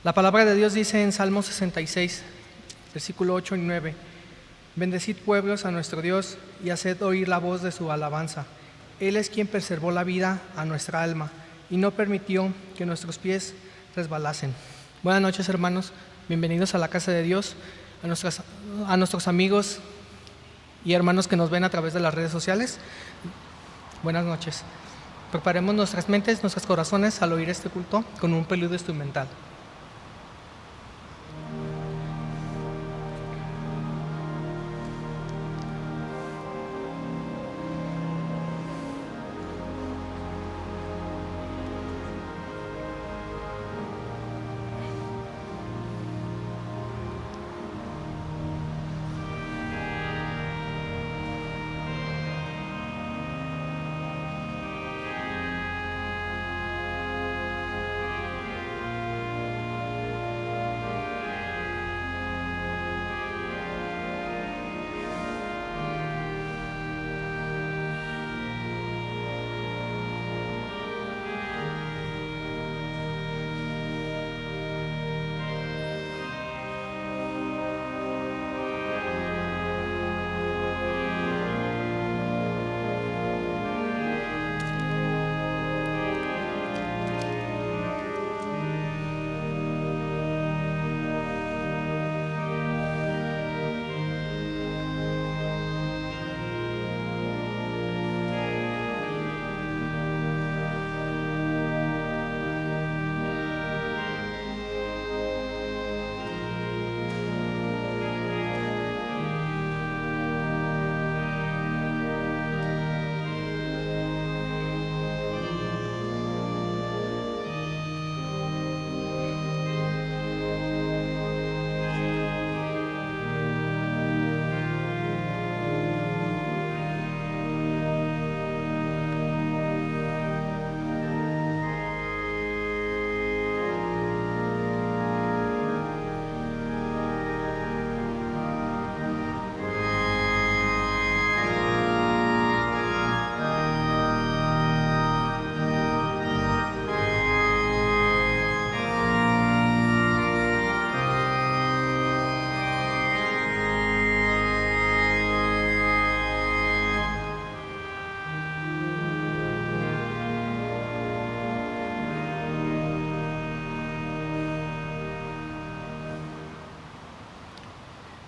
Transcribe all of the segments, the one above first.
La palabra de Dios dice en Salmo 66, versículo 8 y 9: Bendecid pueblos a nuestro Dios y haced oír la voz de su alabanza. Él es quien preservó la vida a nuestra alma y no permitió que nuestros pies resbalasen. Buenas noches, hermanos. Bienvenidos a la casa de Dios, a nuestros amigos y hermanos que nos ven a través de las redes sociales. Buenas noches. Preparemos nuestras mentes, nuestros corazones al oír este culto con un preludio instrumental.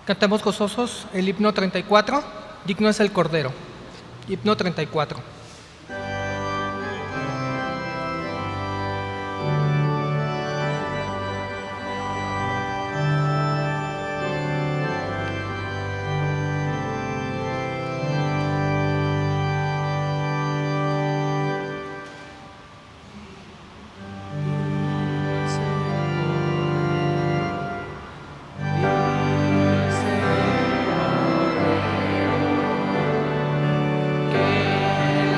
Cantemos gozosos el himno 34, digno es el Cordero. Himno 34. Que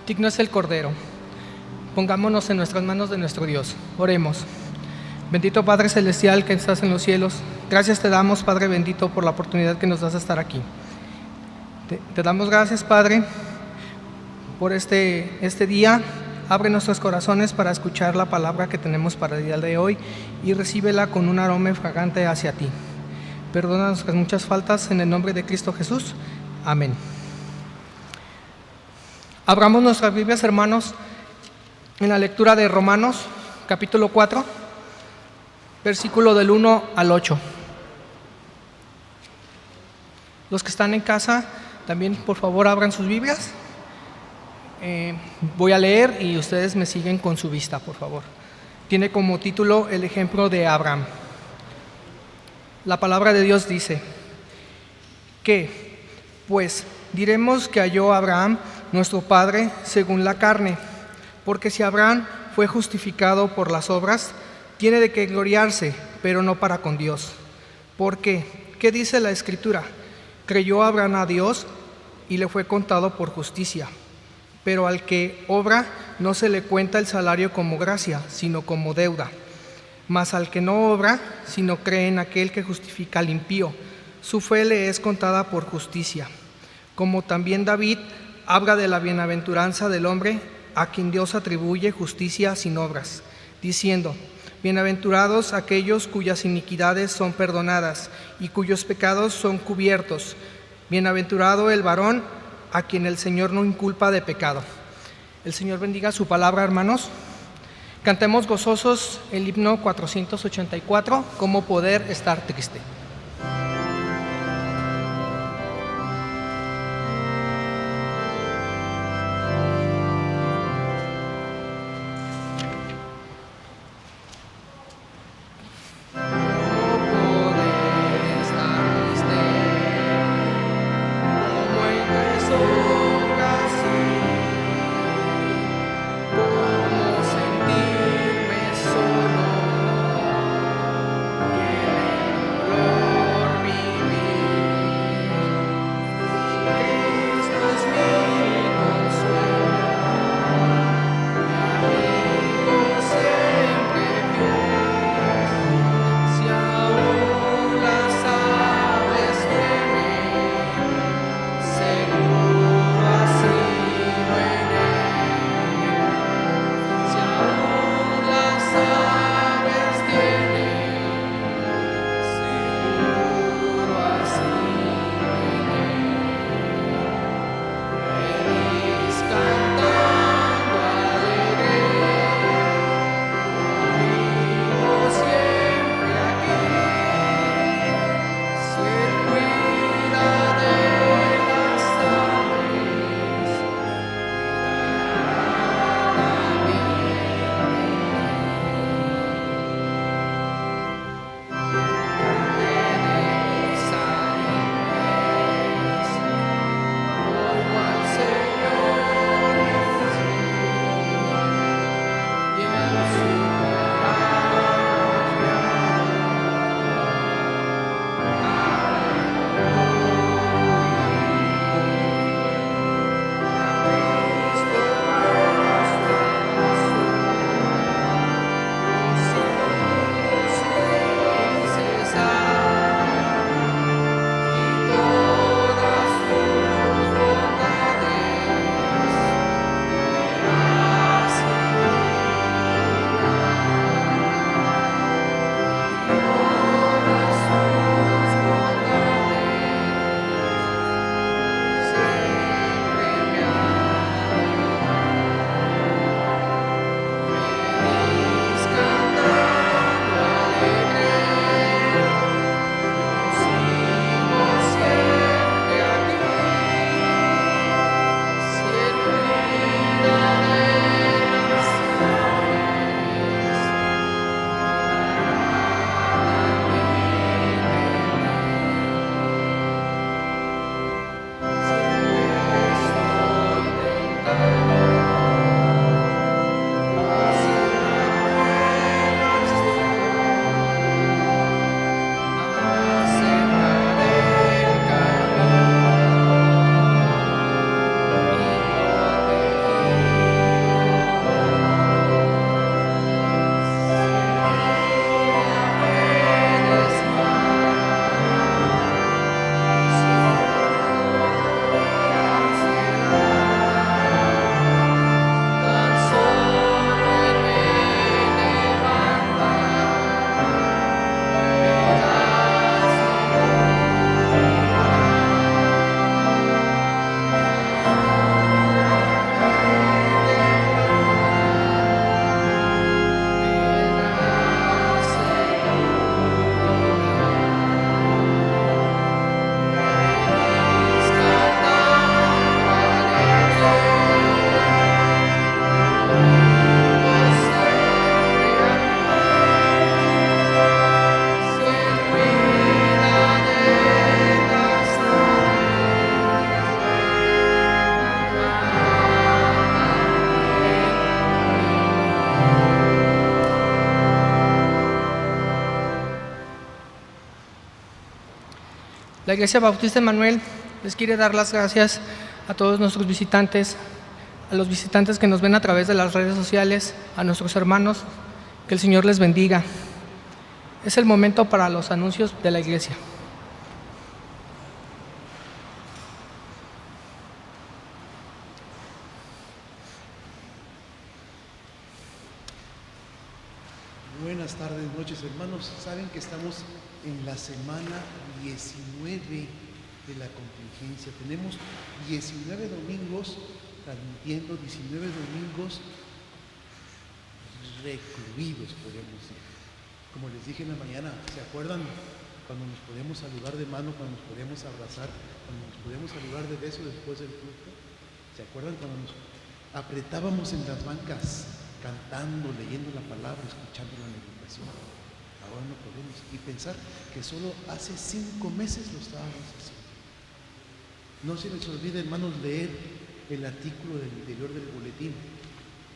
Digno es el Cordero. Pongámonos en nuestras manos de nuestro Dios. Oremos. Bendito Padre Celestial que estás en los cielos, gracias te damos, Padre bendito, por la oportunidad que nos das de estar aquí. Te damos gracias, Padre, por este día. Abre nuestros corazones para escuchar la palabra que tenemos para el día de hoy y recíbela con un aroma fragante hacia ti. Perdona nuestras muchas faltas en el nombre de Cristo Jesús. Amén. Abramos nuestras Biblias, hermanos, en la lectura de Romanos, capítulo 4, versículo del 1 al 8. Los que están en casa, también por favor abran sus Biblias. Voy a leer y ustedes me siguen con su vista, por favor. Tiene como título el ejemplo de Abraham. La palabra de Dios dice: ¿qué? Pues diremos que halló Abraham, nuestro padre, según la carne, porque si Abraham fue justificado por las obras, tiene de qué gloriarse, pero no para con Dios. ¿Por qué? ¿Qué dice la Escritura? Creyó Abraham a Dios y le fue contado por justicia. Pero al que obra no se le cuenta el salario como gracia, sino como deuda. Mas al que no obra, sino cree en aquel que justifica al impío, su fe le es contada por justicia. Como también David habla de la bienaventuranza del hombre a quien Dios atribuye justicia sin obras, diciendo: bienaventurados aquellos cuyas iniquidades son perdonadas y cuyos pecados son cubiertos. Bienaventurado el varón a quien el Señor no inculpa de pecado. El Señor bendiga su palabra, hermanos. Cantemos gozosos el himno 484, ¿Cómo poder estar triste? Solo La Iglesia Bautista Emmanuel les quiere dar las gracias a todos nuestros visitantes, a los visitantes que nos ven a través de las redes sociales, a nuestros hermanos. Que el Señor les bendiga. Es el momento para los anuncios de la Iglesia. Buenas tardes, noches, hermanos. Saben que estamos en la semana 19 de la contingencia. Tenemos 19 domingos transmitiendo, 19 domingos recluidos, podríamos decir. Como les dije en la mañana, ¿se acuerdan cuando nos podíamos saludar de mano, cuando nos podíamos abrazar, cuando nos podíamos saludar de beso después del culto? ¿Se acuerdan cuando nos apretábamos en las bancas, cantando, leyendo la palabra, escuchando la meditación? Ahora no podemos. Y pensar que solo hace 5 meses lo estábamos haciendo. No se les olvide, hermanos, leer el artículo del interior del boletín,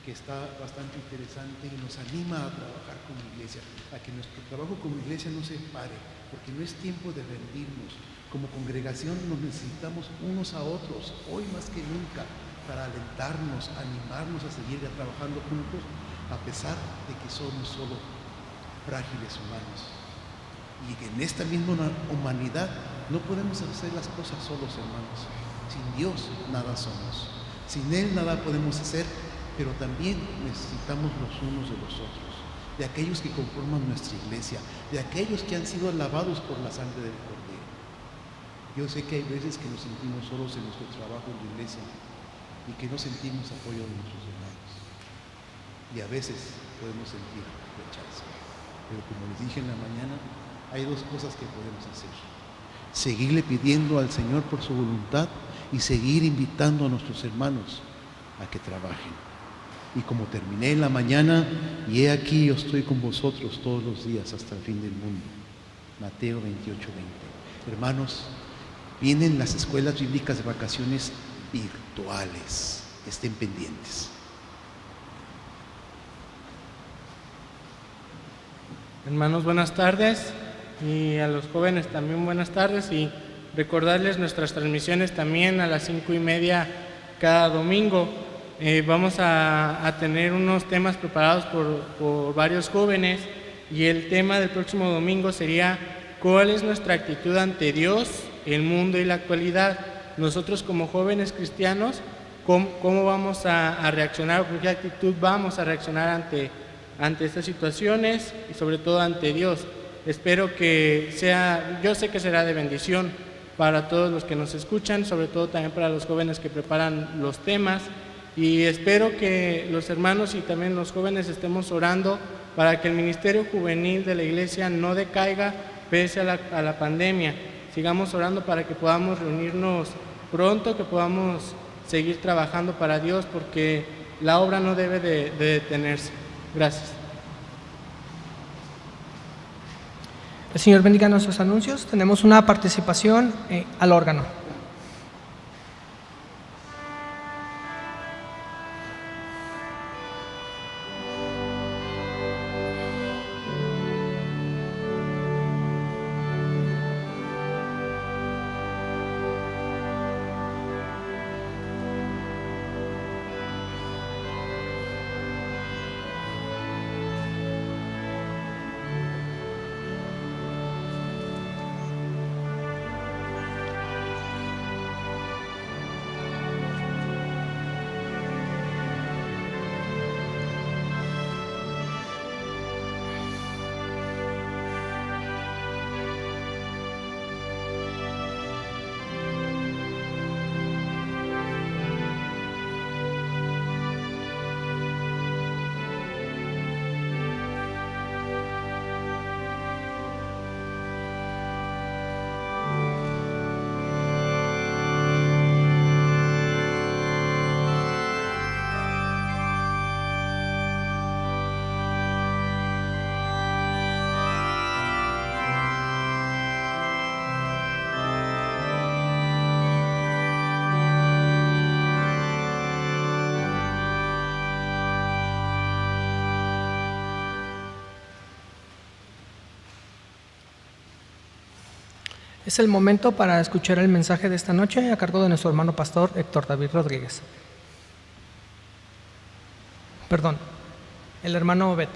que está bastante interesante y nos anima a trabajar como iglesia, a que nuestro trabajo como iglesia no se pare, porque no es tiempo de rendirnos. Como congregación nos necesitamos unos a otros, hoy más que nunca, para alentarnos, animarnos a seguir trabajando juntos, a pesar de que somos solo frágiles humanos. Y que en esta misma humanidad no podemos hacer las cosas solos, hermanos. Sin Dios nada somos. Sin Él nada podemos hacer, pero también necesitamos los unos de los otros, de aquellos que conforman nuestra iglesia, de aquellos que han sido lavados por la sangre del Cordero. Yo sé que hay veces que nos sentimos solos en nuestro trabajo en la iglesia y que no sentimos apoyo de nuestros hermanos. Y a veces podemos sentir rechazo. Pero como les dije en la mañana, hay 2 cosas que podemos hacer: seguirle pidiendo al Señor por su voluntad y seguir invitando a nuestros hermanos a que trabajen. Y como terminé en la mañana, y he aquí yo estoy con vosotros todos los días hasta el fin del mundo. Mateo 28:20. Hermanos, vienen las escuelas bíblicas de vacaciones virtuales. Estén pendientes. Hermanos, buenas tardes, y a los jóvenes también buenas tardes, y recordarles nuestras transmisiones también a las 5:30 cada domingo. Vamos a tener unos temas preparados por varios jóvenes, y el tema del próximo domingo sería: ¿cuál es nuestra actitud ante Dios, el mundo y la actualidad? Nosotros como jóvenes cristianos, ¿cómo vamos a reaccionar? ¿Con qué actitud vamos a reaccionar ante estas situaciones y sobre todo ante Dios? Espero que sea, yo sé que será de bendición para todos los que nos escuchan, sobre todo también para los jóvenes que preparan los temas, y espero que los hermanos y también los jóvenes estemos orando para que el ministerio juvenil de la iglesia no decaiga pese a la pandemia. Sigamos orando para que podamos reunirnos pronto, que podamos seguir trabajando para Dios, porque la obra no debe de detenerse. Gracias. El Señor bendiga nuestros anuncios. Tenemos una participación al órgano. Es el momento para escuchar el mensaje de esta noche a cargo de nuestro hermano pastor Héctor David Rodríguez. Perdón, el hermano Obed.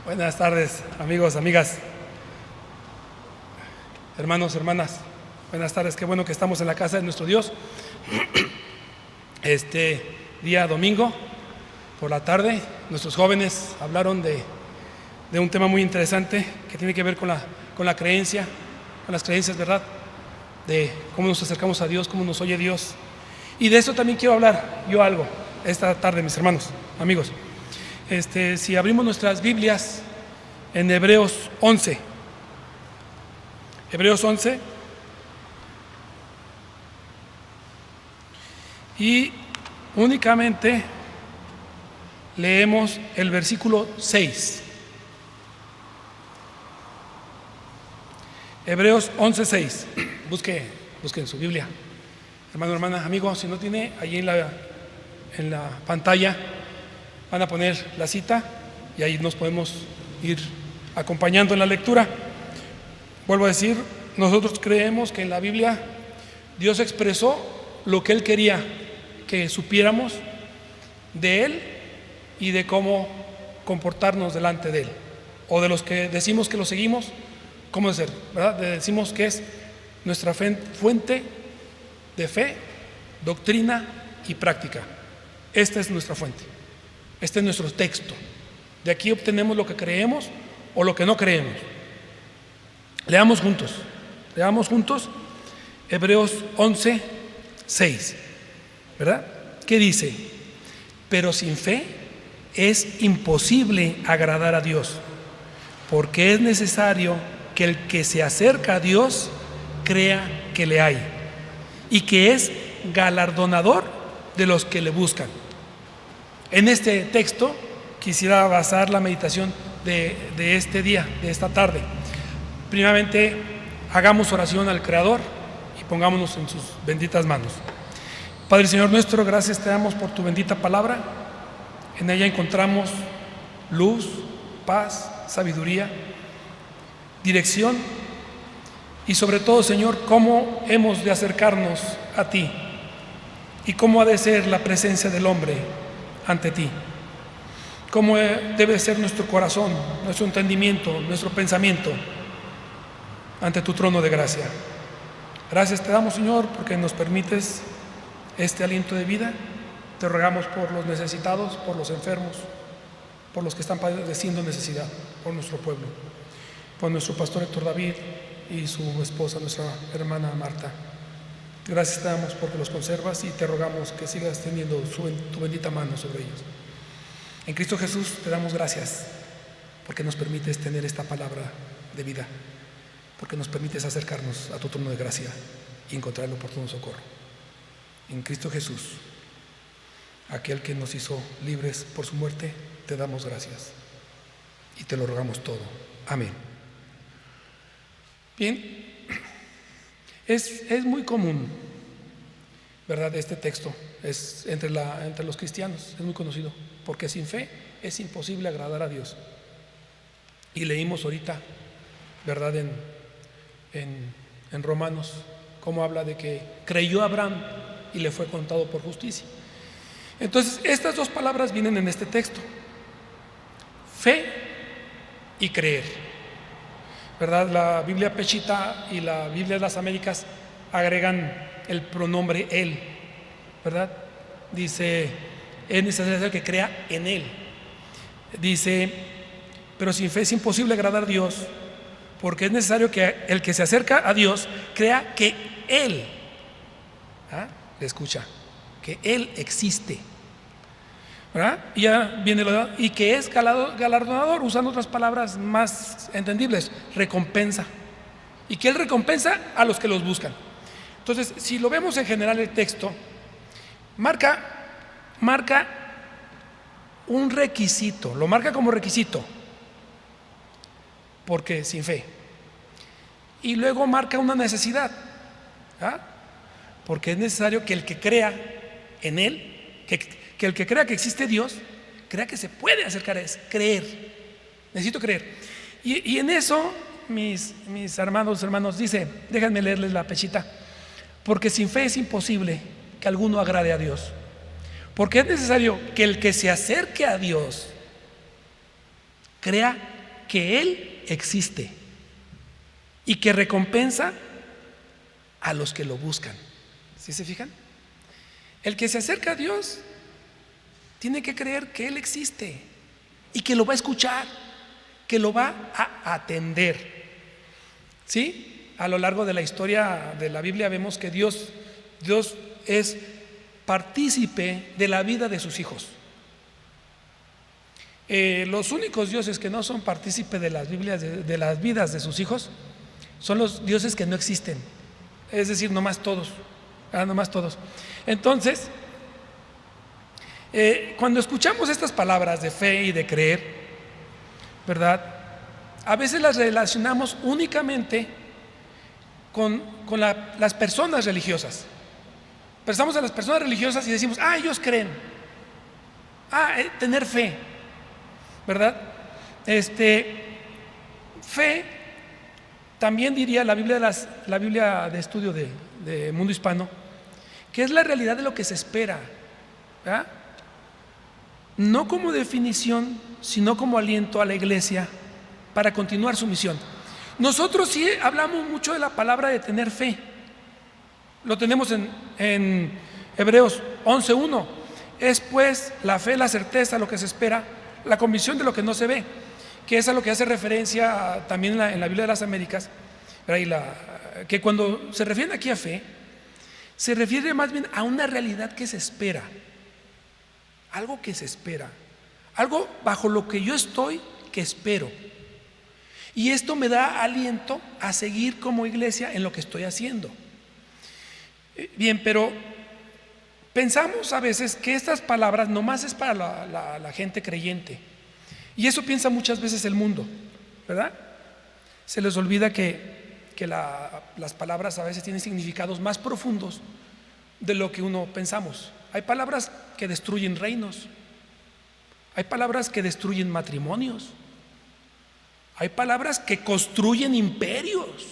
Buenas tardes, amigos, amigas, hermanos, hermanas. Buenas tardes, qué bueno que estamos en la casa de nuestro Dios. Este día domingo, por la tarde, nuestros jóvenes hablaron de un tema muy interesante que tiene que ver con la creencia, con las creencias, ¿verdad? De cómo nos acercamos a Dios, cómo nos oye Dios. Y de eso también quiero hablar yo algo esta tarde, mis hermanos, amigos. Si abrimos nuestras Biblias en Hebreos 11. Hebreos 11. Y únicamente leemos el versículo 6. Hebreos 11:6. Busquen su Biblia. Hermano, hermana, amigo, si no tiene, allí en la pantalla van a poner la cita y ahí nos podemos ir acompañando en la lectura. Vuelvo a decir, nosotros creemos que en la Biblia Dios expresó lo que Él quería que supiéramos de Él y de cómo comportarnos delante de Él, o de los que decimos que lo seguimos, cómo ser, ¿verdad? Decimos que es nuestra fuente de fe, doctrina y práctica. Esta es nuestra fuente, este es nuestro texto. De aquí obtenemos lo que creemos o lo que no creemos. Leamos juntos Hebreos 11:6, ¿verdad? ¿Qué dice? Pero sin fe es imposible agradar a Dios, porque es necesario que el que se acerca a Dios crea que le hay y que es galardonador de los que le buscan. En este texto quisiera basar la meditación de este día, de esta tarde. Primeramente, hagamos oración al Creador y pongámonos en sus benditas manos. Padre Señor nuestro, gracias te damos por tu bendita palabra. En ella encontramos luz, paz, sabiduría, dirección y sobre todo, Señor, cómo hemos de acercarnos a ti y cómo ha de ser la presencia del hombre ante ti. Cómo debe ser nuestro corazón, nuestro entendimiento, nuestro pensamiento ante tu trono de gracia. Gracias te damos, Señor, porque nos permites este aliento de vida. Te rogamos por los necesitados, por los enfermos, por los que están padeciendo necesidad, por nuestro pueblo, por nuestro pastor Héctor David y su esposa, nuestra hermana Marta. Gracias te damos porque los conservas y te rogamos que sigas teniendo tu bendita mano sobre ellos. En Cristo Jesús te damos gracias porque nos permites tener esta palabra de vida, porque nos permites acercarnos a tu trono de gracia y encontrar el oportuno socorro. En Cristo Jesús, aquel que nos hizo libres por su muerte, te damos gracias y te lo rogamos todo. Amén. Bien, es muy común, ¿verdad? Este texto es entre los cristianos, es muy conocido, porque sin fe es imposible agradar a Dios. Y leímos ahorita, ¿verdad? En Romanos, cómo habla de que creyó Abraham y le fue contado por justicia. Entonces, estas dos palabras vienen en este texto: fe y creer, ¿verdad? La Biblia Pechita y la Biblia de las Américas agregan el pronombre él, ¿verdad? Dice, es necesario que crea en él. Dice, pero sin fe es imposible agradar a Dios, porque es necesario que el que se acerca a Dios crea que Él, le escucha, que Él existe, ¿verdad? Y ya viene y que es galardonador, usando otras palabras más entendibles, recompensa, y que Él recompensa a los que los buscan. Entonces, si lo vemos en general, el texto marca un requisito, lo marca como requisito, porque sin fe. Y luego marca una necesidad, porque es necesario que el que crea en Él, que el que crea que existe Dios, crea que se puede acercar a Él, creer. Necesito creer. Y en eso, mis hermanos, dice, déjenme leerles la pechita, porque sin fe es imposible que alguno agrade a Dios. Porque es necesario que el que se acerque a Dios crea que Él existe y que recompensa a los que lo buscan. ¿Sí se fijan? El que se acerca a Dios tiene que creer que Él existe y que lo va a escuchar, que lo va a atender. ¿Sí? A lo largo de la historia de la Biblia vemos que Dios es partícipe de la vida de sus hijos. Los únicos dioses que no son partícipe de las vidas de sus hijos son los dioses que no existen, es decir, nomás todos. Entonces, cuando escuchamos estas palabras de fe y de creer, ¿verdad? A veces las relacionamos únicamente con las personas religiosas. Pensamos en las personas religiosas y decimos, ellos creen. Tener fe, ¿verdad? Fe, también diría la Biblia de estudio de Mundo Hispano, que es la realidad de lo que se espera, ¿verdad? No como definición, sino como aliento a la iglesia para continuar su misión. Nosotros sí hablamos mucho de la palabra de tener fe. Lo tenemos en Hebreos 11:1. Es pues la fe, la certeza, lo que se espera, la convicción de lo que no se ve, que es a lo que hace referencia también en la Biblia de las Américas, que cuando se refiere aquí a fe, se refiere más bien a una realidad que se espera, algo que se espera, algo bajo lo que yo estoy, que espero. Y esto me da aliento a seguir como iglesia en lo que estoy haciendo. Bien, pero pensamos a veces que estas palabras nomás es para la gente creyente. Y eso piensa muchas veces el mundo, ¿verdad? Se les olvida que las palabras a veces tienen significados más profundos de lo que uno pensamos. Hay palabras que destruyen reinos. Hay palabras que destruyen matrimonios. Hay palabras que construyen imperios.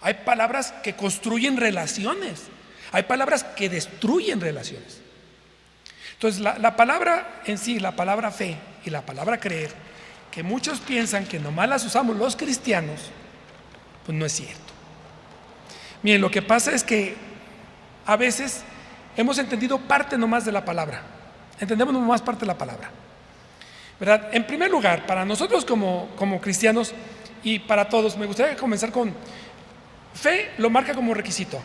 Hay palabras que construyen relaciones. Hay palabras que destruyen relaciones. Entonces la palabra en sí, la palabra fe y la palabra creer, que muchos piensan que nomás las usamos los cristianos, pues no es cierto. Miren, lo que pasa es que a veces hemos entendido parte nomás de la palabra. Entendemos nomás parte de la palabra, ¿verdad? En primer lugar, para nosotros como cristianos y para todos, me gustaría comenzar con fe, lo marca como requisito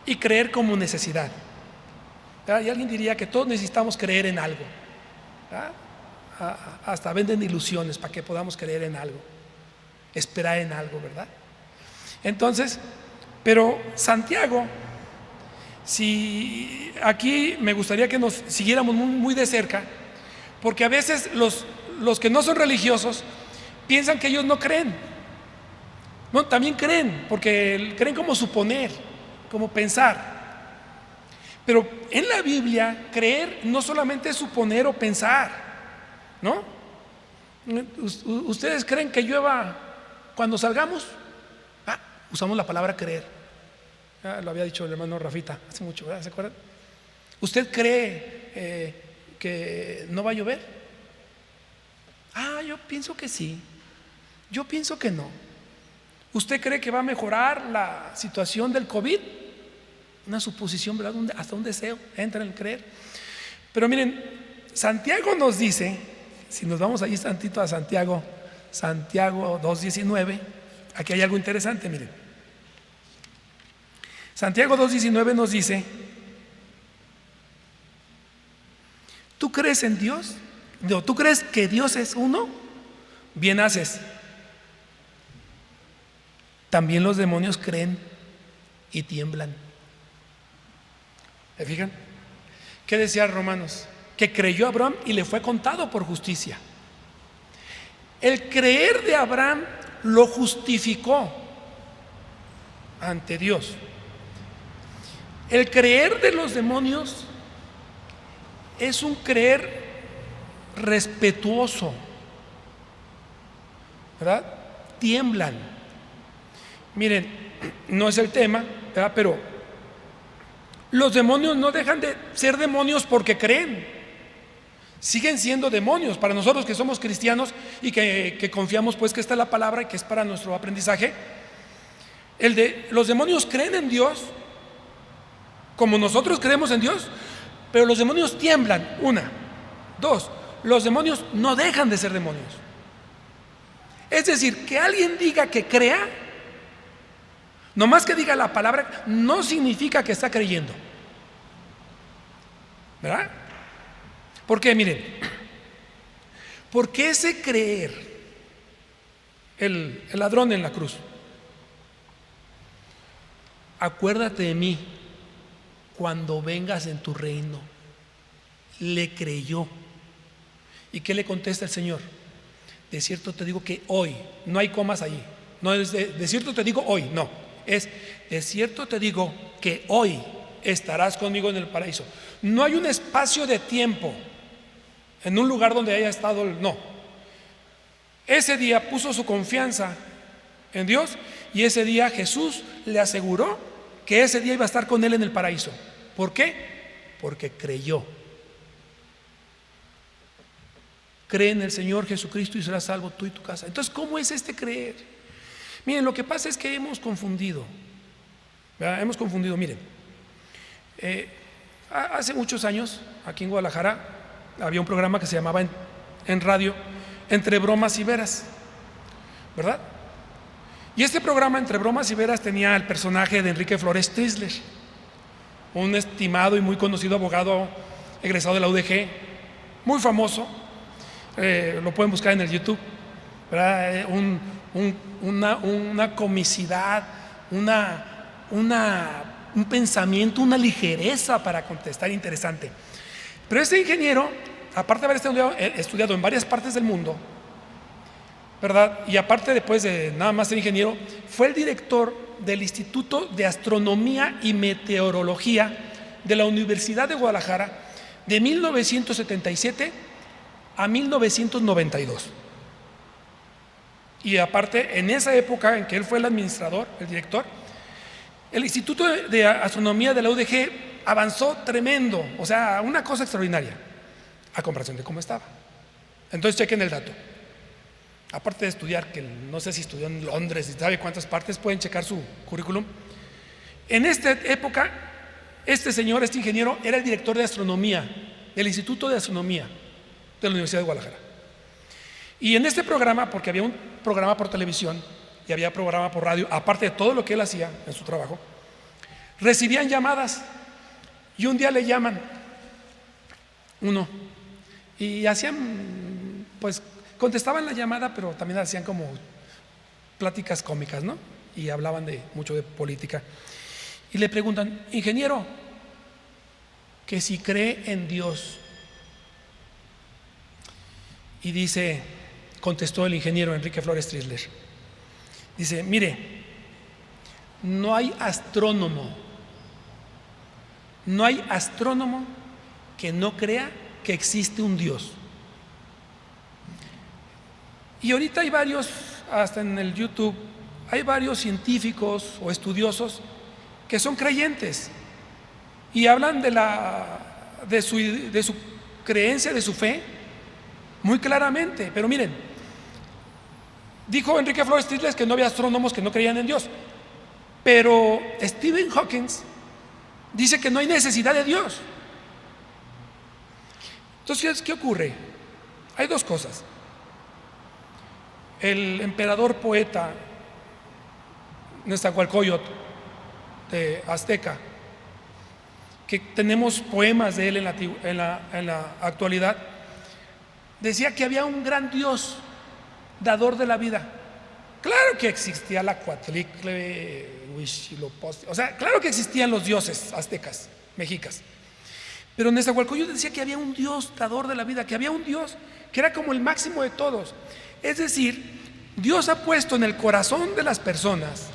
y creer como necesidad, ¿verdad? Y alguien diría que todos necesitamos creer en algo, ¿verdad? Hasta venden ilusiones para que podamos creer en algo, esperar en algo, ¿verdad? Entonces, pero Santiago, si aquí me gustaría que nos siguiéramos muy de cerca, porque a veces los que no son religiosos piensan que ellos no creen. No, también creen, porque creen como suponer, como pensar. Pero en la Biblia, creer no solamente es suponer o pensar, ¿no? ¿Ustedes creen que llueva cuando salgamos? Usamos la palabra creer. Lo había dicho el hermano Rafita hace mucho, ¿verdad? ¿Se acuerdan? ¿Usted cree que no va a llover? Yo pienso que sí. Yo pienso que no. ¿Usted cree que va a mejorar la situación del COVID? Una suposición, ¿verdad? Hasta un deseo, entra en el creer. Pero miren, Santiago nos dice, si nos vamos allí tantito a Santiago 2:19, aquí hay algo interesante, miren. Santiago 2:19 nos dice: ¿tú crees en Dios? No, ¿tú crees que Dios es uno? Bien haces. También los demonios creen y tiemblan. ¿Se fijan? ¿Qué decía Romanos? Que creyó Abraham y le fue contado por justicia. El creer de Abraham lo justificó ante Dios. El creer de los demonios es un creer respetuoso, ¿verdad? Tiemblan. Miren, no es el tema, ¿verdad? Pero los demonios no dejan de ser demonios porque creen. Siguen siendo demonios para nosotros que somos cristianos y que confiamos pues que esta es la palabra y que es para nuestro aprendizaje. Los demonios creen en Dios como nosotros creemos en Dios, pero los demonios tiemblan. Una. Dos, los demonios no dejan de ser demonios. Es decir, que alguien diga que crea, nomás que diga la palabra, no significa que está creyendo, ¿verdad? ¿Por qué? Miren, porque ese creer, el ladrón en la cruz, acuérdate de mí cuando vengas en tu reino, le creyó. ¿Y qué le contesta el Señor? De cierto te digo que hoy, no hay comas allí, no es de cierto te digo hoy, no, es de cierto te digo que hoy estarás conmigo en el paraíso. No hay un espacio de tiempo en un lugar donde haya estado, no. Ese día puso su confianza en Dios y ese día Jesús le aseguró que ese día iba a estar con él en el paraíso. ¿Por qué? Porque creyó. Cree en el Señor Jesucristo y serás salvo tú y tu casa. Entonces, ¿cómo es este creer? Miren, lo que pasa es que hemos confundido, ¿verdad? Hemos confundido, miren, hace muchos años aquí en Guadalajara había un programa que se llamaba en radio Entre Bromas y Veras, ¿verdad? Y este programa Entre Bromas y Veras tenía el personaje de Enrique Flores Strisler, un estimado y muy conocido abogado egresado de la UDG, muy famoso. Lo pueden buscar en el YouTube, ¿verdad? Una comicidad, un pensamiento, una ligereza para contestar interesante. Pero este ingeniero, aparte de haber estudiado en varias partes del mundo, ¿verdad? Y aparte después de nada más ser ingeniero, fue el director del Instituto de Astronomía y Meteorología de la Universidad de Guadalajara de 1977 a 1992. Y aparte, en esa época en que él fue el administrador, el director, el Instituto de Astronomía de la UDG avanzó tremendo, o sea, una cosa extraordinaria, a comparación de cómo estaba. Entonces chequen el dato. Aparte de estudiar, que no sé si estudió en Londres y sabe cuántas partes, pueden checar su currículum. En esta época, este ingeniero, era el director de astronomía del Instituto de Astronomía de la Universidad de Guadalajara. Y en este programa, porque había un programa por televisión y había programa por radio, aparte de todo lo que él hacía en su trabajo, recibían llamadas y un día le llaman uno y hacían, pues contestaban la llamada, pero también hacían como pláticas cómicas, ¿no? Y hablaban mucho de política. Y le preguntan, ingeniero, que si cree en Dios. Y contestó el ingeniero Enrique Flores Strisler, dice, mire, no hay astrónomo que no crea que existe un Dios. Y ahorita hay varios, hasta en el YouTube, hay varios científicos o estudiosos que son creyentes y hablan de su creencia, de su fe, muy claramente. Pero miren, dijo Enrique Flores Strisler que no había astrónomos que no creían en Dios, pero Stephen Hawking dice que no hay necesidad de Dios. Entonces, ¿qué ocurre? Hay dos cosas. El emperador poeta Nezahualcóyotl de Azteca, que tenemos poemas de él en la actualidad, decía que había un gran Dios dador de la vida. Claro que existía la Coatlicue, Huitzilopochtli, o sea, claro que existían los dioses aztecas, mexicas, pero Nezahualcóyotl decía que había un Dios dador de la vida, que había un Dios que era como el máximo de todos. Es decir, Dios ha puesto en el corazón de las personas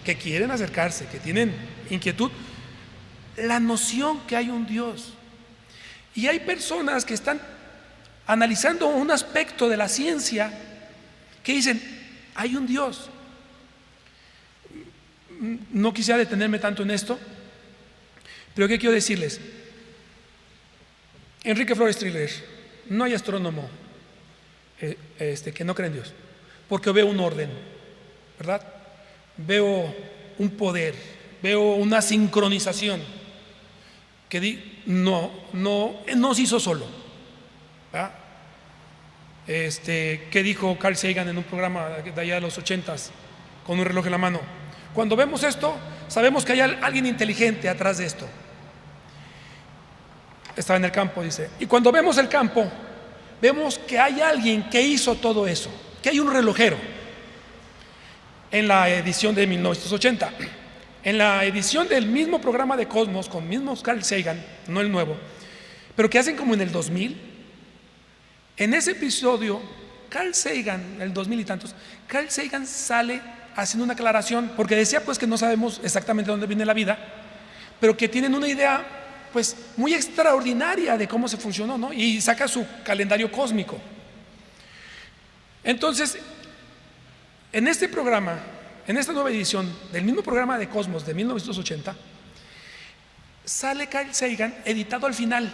que quieren acercarse, que tienen inquietud, la noción que hay un Dios. Y hay personas que están analizando un aspecto de la ciencia que dicen, hay un Dios. No quisiera detenerme tanto en esto, pero ¿qué quiero decirles? Enrique Flores Triller, no hay astrónomo que no cree en Dios, porque veo un orden, ¿verdad? Veo un poder, veo una sincronización que no se hizo solo, ¿verdad? ¿Qué dijo Carl Sagan en un programa de allá de los 80s con un reloj en la mano? Cuando vemos esto, sabemos que hay alguien inteligente atrás de esto. Estaba en el campo, dice. Y cuando vemos el campo, vemos que hay alguien que hizo todo eso, que hay un relojero. En la edición de 1980, en la edición del mismo programa de Cosmos, con mismos Carl Sagan, no el nuevo, pero que hacen como en el 2000, en ese episodio, Carl Sagan, el 2000 y tantos, Carl Sagan sale haciendo una aclaración, porque decía pues que no sabemos exactamente dónde viene la vida, pero que tienen una idea pues muy extraordinaria de cómo se funcionó, ¿no? Y saca su calendario cósmico. Entonces, en este programa, en esta nueva edición del mismo programa de Cosmos de 1980, sale Carl Sagan editado al final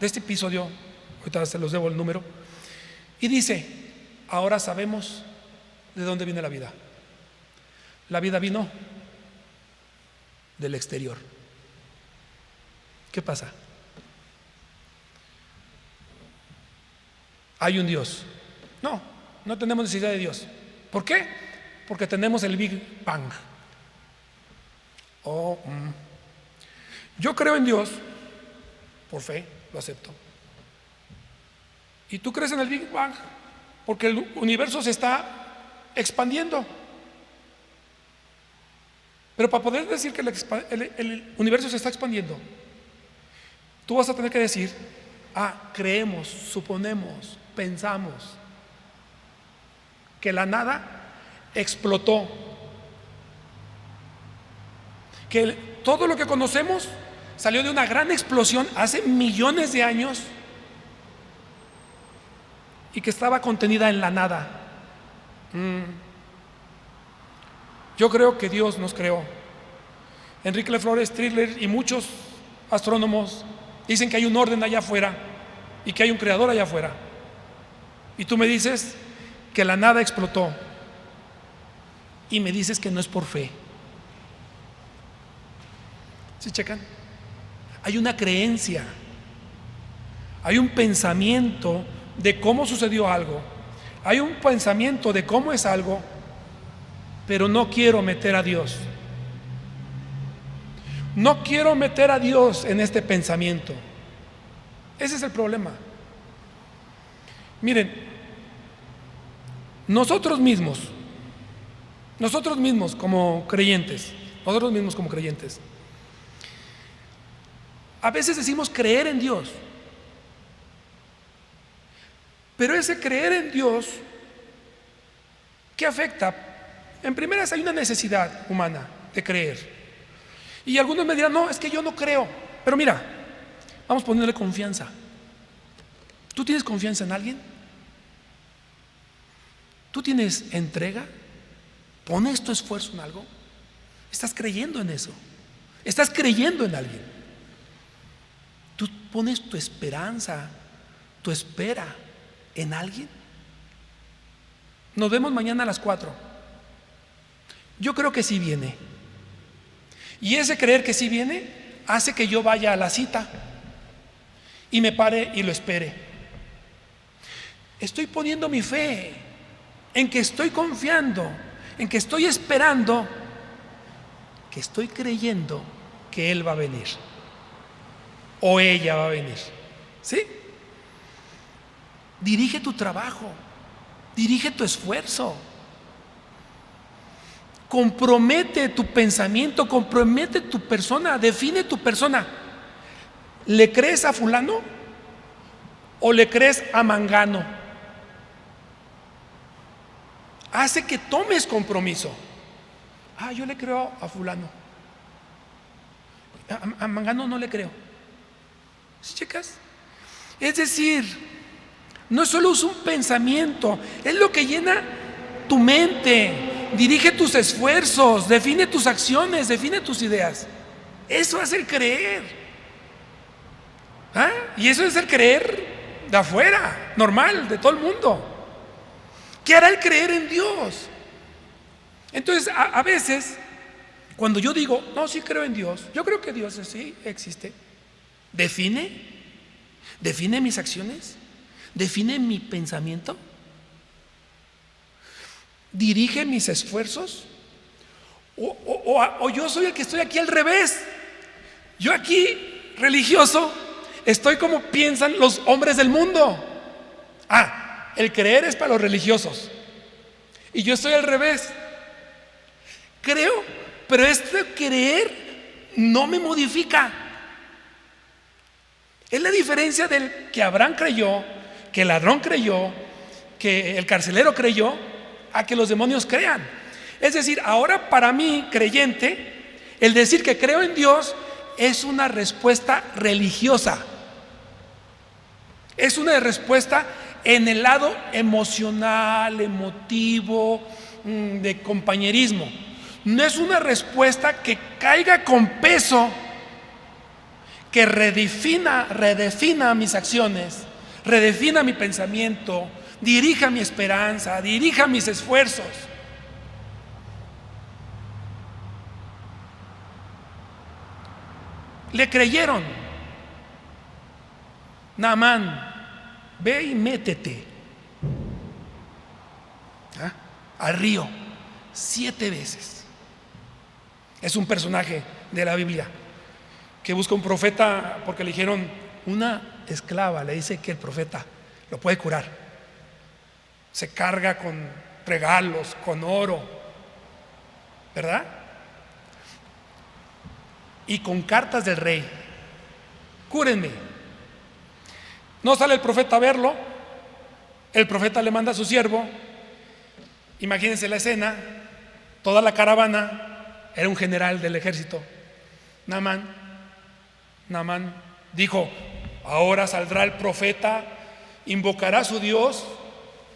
de este episodio, ahorita se los debo el número, y dice, ahora sabemos de dónde viene la vida. La vida vino del exterior. ¿Qué pasa? ¿Hay un Dios? No tenemos necesidad de Dios. ¿Por qué? Porque tenemos el Big Bang. Yo creo en Dios, por fe, lo acepto. ¿Y tú crees en el Big Bang? Porque el universo se está expandiendo. Pero para poder decir que el universo se está expandiendo, tú vas a tener que decir, creemos, suponemos, pensamos que la nada explotó, que todo lo que conocemos salió de una gran explosión hace millones de años y que estaba contenida en la nada. Yo creo que Dios nos creó. Enrique Flores Triller y muchos astrónomos dicen que hay un orden allá afuera y que hay un creador allá afuera. Y tú me dices que la nada explotó y me dices que no es por fe. ¿Sí checan? Hay una creencia, hay un pensamiento de cómo sucedió algo, hay un pensamiento de cómo es algo, pero no quiero meter a Dios. No quiero meter a Dios en este pensamiento. Ese es el problema. Miren, nosotros mismos como creyentes, a veces decimos creer en Dios, pero ese creer en Dios, ¿qué afecta? En primeras hay una necesidad humana de creer. Y algunos me dirán, no, es que yo no creo. Pero mira, vamos a ponerle confianza. ¿Tú tienes confianza en alguien? ¿Tú tienes entrega? ¿Pones tu esfuerzo en algo? ¿Estás creyendo en eso? ¿Estás creyendo en alguien? ¿Tú pones tu esperanza, tu espera en alguien? Nos vemos mañana a las 4. Yo creo que sí viene. Y ese creer que sí viene hace que yo vaya a la cita y me pare y lo espere. Estoy poniendo mi fe en que estoy confiando, en que estoy esperando, que estoy creyendo que Él va a venir o ella va a venir. ¿Sí? Dirige tu trabajo, dirige tu esfuerzo. Compromete tu pensamiento, compromete tu persona, define tu persona. ¿Le crees a fulano o le crees a mangano? Hace que tomes compromiso. Yo le creo a fulano. A Mangano no le creo. ¿Sí checas? Es decir, no solo es un pensamiento, es lo que llena tu mente, dirige tus esfuerzos, define tus acciones, define tus ideas. Eso es el creer. Y eso es el creer de afuera, normal, de todo el mundo. ¿Qué hará el creer en Dios? Entonces, a veces, cuando yo digo, no, sí creo en Dios, yo creo que Dios sí existe, define mis acciones, define mi pensamiento, dirige mis esfuerzos, o yo soy el que estoy aquí al revés. Yo aquí, religioso, estoy como piensan los hombres del mundo. El creer es para los religiosos y yo estoy al revés. Creo, pero este creer no me modifica. Es la diferencia del que Abraham creyó, que el ladrón creyó, que el carcelero creyó, a que los demonios crean. Es decir, ahora para mí, creyente, el decir que creo en Dios es una respuesta religiosa. Es una respuesta en el lado emocional, emotivo, de compañerismo. No es una respuesta que caiga con peso, que redefina mis acciones, redefina mi pensamiento, dirija mi esperanza, dirija mis esfuerzos. Le creyeron. Naamán, ve y métete al río 7 veces. Es un personaje de la Biblia que busca un profeta porque le dijeron, una esclava le dice que el profeta lo puede curar. Se carga con regalos, con oro, ¿verdad? Y con cartas del rey. Cúrenme. No sale el profeta a verlo. El profeta le manda a su siervo. Imagínense la escena. Toda la caravana. Era un general del ejército. Naamán dijo, ahora saldrá el profeta, invocará a su Dios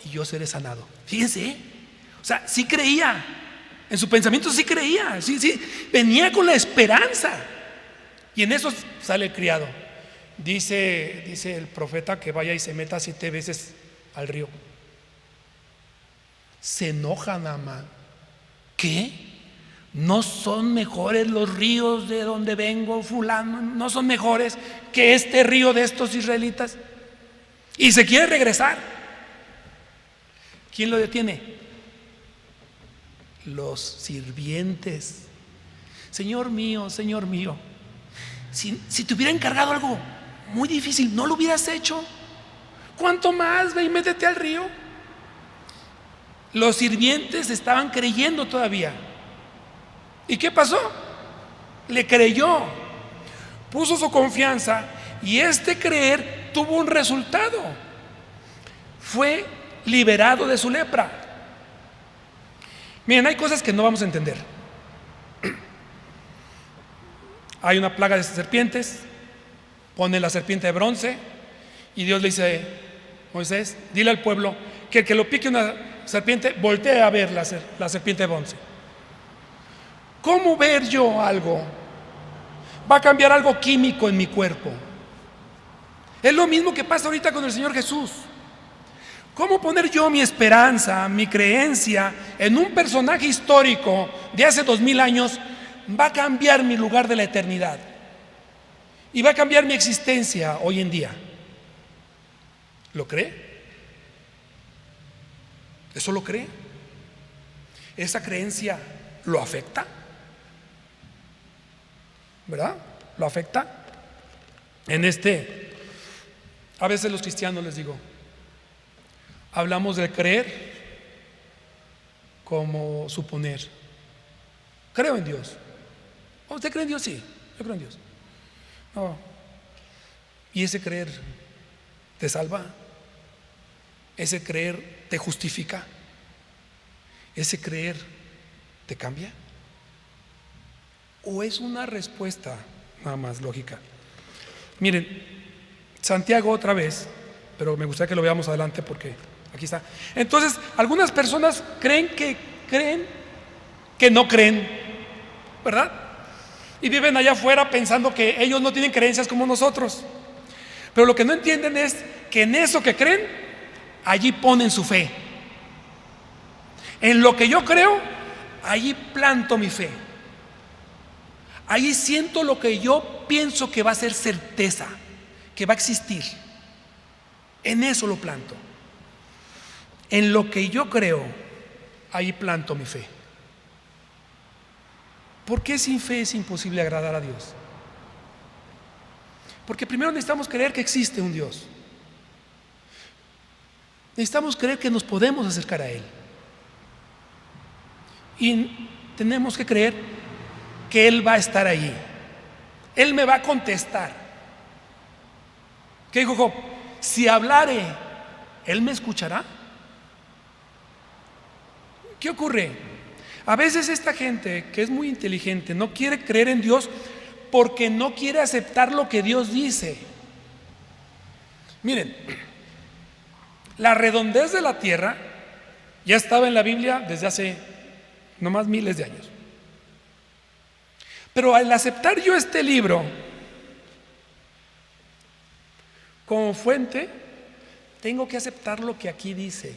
y yo seré sanado. Fíjense, o sea, sí creía, en su pensamiento sí creía, sí, venía con la esperanza. Y en eso sale el criado. Dice el profeta que vaya y se meta 7 veces al río. Se enoja Naamán. ¿Qué? ¿No son mejores los ríos de donde vengo, fulano? ¿No son mejores que este río de estos israelitas? Y se quiere regresar. ¿Quién lo detiene? Los sirvientes. Señor mío, si te hubiera encargado algo muy difícil, ¿no lo hubieras hecho? ¿Cuánto más? Ve y métete al río. Los sirvientes estaban creyendo todavía. ¿Y qué pasó? Le creyó, puso su confianza y este creer tuvo un resultado. Fue liberado de su lepra. Miren, hay cosas que no vamos a entender. Hay una plaga de serpientes, pone la serpiente de bronce y Dios le dice, Moisés, dile al pueblo que el que lo pique una serpiente voltee a ver la serpiente de bronce. ¿Cómo ver yo algo? Va a cambiar algo químico en mi cuerpo. Es lo mismo que pasa ahorita con el Señor Jesús. ¿Cómo poner yo mi esperanza, mi creencia en un personaje histórico de hace 2000 años? Va a cambiar mi lugar de la eternidad y va a cambiar mi existencia hoy en día. ¿Lo cree? ¿Eso lo cree? ¿Esa creencia lo afecta? ¿Verdad? ¿Lo afecta? A veces los cristianos, les digo, hablamos del creer como suponer. Creo en Dios. ¿Usted cree en Dios? Sí, yo creo en Dios. No. ¿Y ese creer te salva? ¿Ese creer te justifica? ¿Ese creer te cambia? ¿O es una respuesta nada más lógica. Miren, Santiago otra vez, pero me gustaría que lo veamos adelante porque aquí está. Entonces, algunas personas creen que no creen, ¿verdad? Y viven allá afuera pensando que ellos no tienen creencias como nosotros. Pero lo que no entienden es que en eso que creen, allí ponen su fe. En lo que yo creo, allí planto mi fe. Allí siento lo que yo pienso que va a ser certeza, que va a existir. En eso lo planto. En lo que yo creo, ahí planto mi fe. ¿Por qué sin fe es imposible agradar a Dios? Porque primero necesitamos creer que existe un Dios. Necesitamos creer que nos podemos acercar a Él. Y tenemos que creer que Él va a estar allí. Él me va a contestar. ¿Qué dijo Job? Si hablare, ¿Él me escuchará? ¿Qué ocurre? A veces esta gente que es muy inteligente no quiere creer en Dios porque no quiere aceptar lo que Dios dice. Miren, la redondez de la tierra ya estaba en la Biblia desde hace nomás miles de años. Pero al aceptar yo este libro como fuente, tengo que aceptar lo que aquí dice.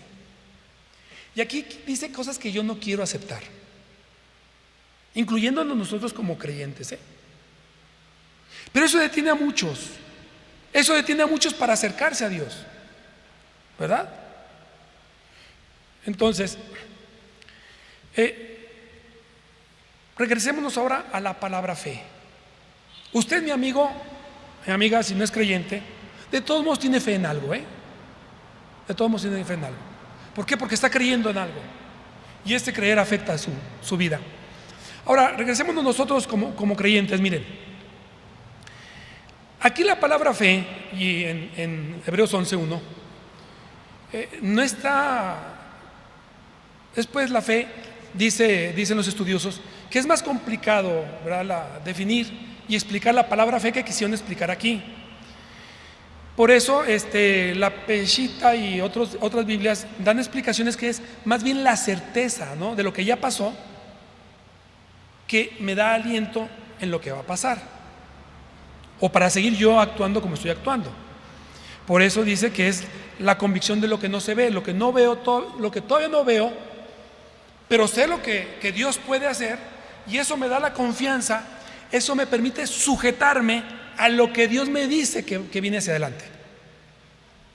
Y aquí dice cosas que yo no quiero aceptar, incluyéndonos nosotros como creyentes, Pero eso detiene a muchos. Eso detiene a muchos para acercarse a Dios, ¿verdad? Entonces, regresémonos ahora a la palabra fe. Usted, mi amigo, mi amiga, si no es creyente, de todos modos tiene fe en algo, De todos modos tiene fe en algo. ¿Por qué? Porque está creyendo en algo. Y este creer afecta su vida. Ahora, regresémonos nosotros como creyentes. Miren, aquí la palabra fe, y en Hebreos 11:1, no está. Después la fe, dicen los estudiosos, que es más complicado, ¿verdad?, definir y explicar la palabra fe que quisieron explicar aquí. Por eso la Peshitta y otras Biblias dan explicaciones que es más bien la certeza, ¿no?, de lo que ya pasó, que me da aliento en lo que va a pasar, o para seguir yo actuando como estoy actuando. Por eso dice que es la convicción de lo que no se ve, lo que no veo, lo que todavía no veo, pero sé lo que Dios puede hacer, y eso me da la confianza, eso me permite sujetarme a lo que Dios me dice que viene hacia adelante.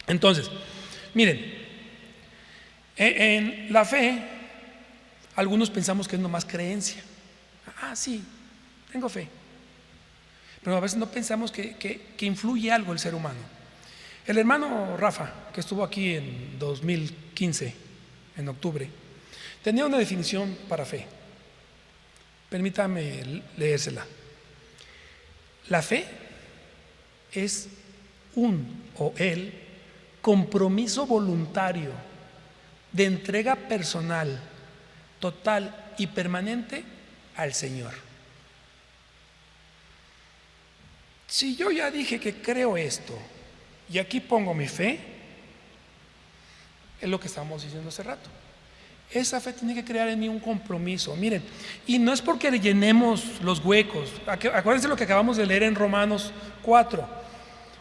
Entonces, miren, en la fe, algunos pensamos que es nomás creencia. Sí, tengo fe. Pero a veces no pensamos que influye algo el ser humano. El hermano Rafa, que estuvo aquí en 2015, en octubre, tenía una definición para fe. Permítame leérsela. La fe es el compromiso voluntario de entrega personal, total y permanente al Señor. Si yo ya dije que creo esto y aquí pongo mi fe, es lo que estábamos diciendo hace rato. Esa fe tiene que crear en mí un compromiso. Miren, y no es porque llenemos los huecos. Acuérdense lo que acabamos de leer en Romanos 4.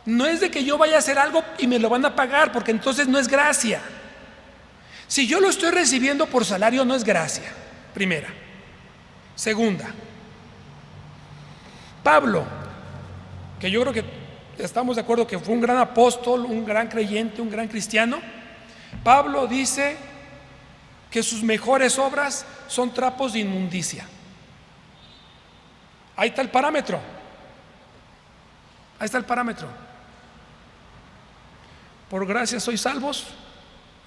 No es de que yo vaya a hacer algo y me lo van a pagar, porque entonces no es gracia. Si yo lo estoy recibiendo por salario, no es gracia. Primera. Segunda, Pablo, que yo creo que estamos de acuerdo que fue un gran apóstol, un gran creyente, un gran cristiano. Pablo dice que sus mejores obras son trapos de inmundicia. Ahí está el parámetro. Ahí está el parámetro. Por gracia sois salvos,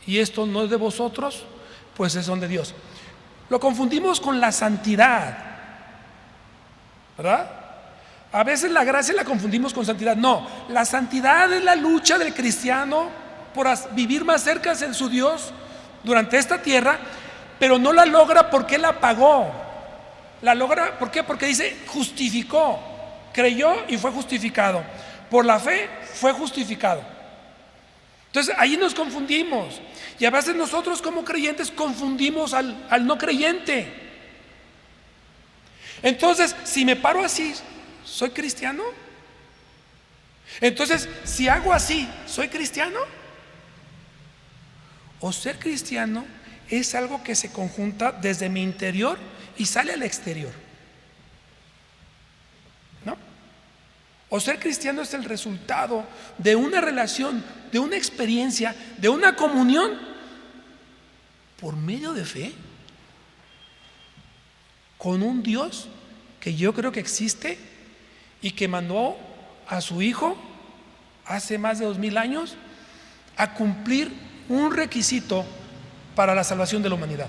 y esto no es de vosotros, pues es don de Dios. Lo confundimos con la santidad, ¿verdad? A veces la gracia la confundimos con santidad. No, la santidad es la lucha del cristiano por vivir más cerca de su Dios durante esta tierra, pero no la logra porque la pagó. La logra, ¿por qué? Porque dice justificó. creyó y fue justificado. Por la fe fue justificado. Entonces ahí nos confundimos. Y a veces nosotros como creyentes confundimos al no creyente. Entonces, si me paro así, ¿soy cristiano? Entonces, si hago así, ¿soy cristiano? O ser cristiano es algo que se conjunta desde mi interior y sale al exterior, ¿no? O ser cristiano es el resultado de una relación, de una experiencia, de una comunión por medio de fe con un Dios que yo creo que existe y que mandó a su Hijo hace más de 2000 años a cumplir un requisito para la salvación de la humanidad.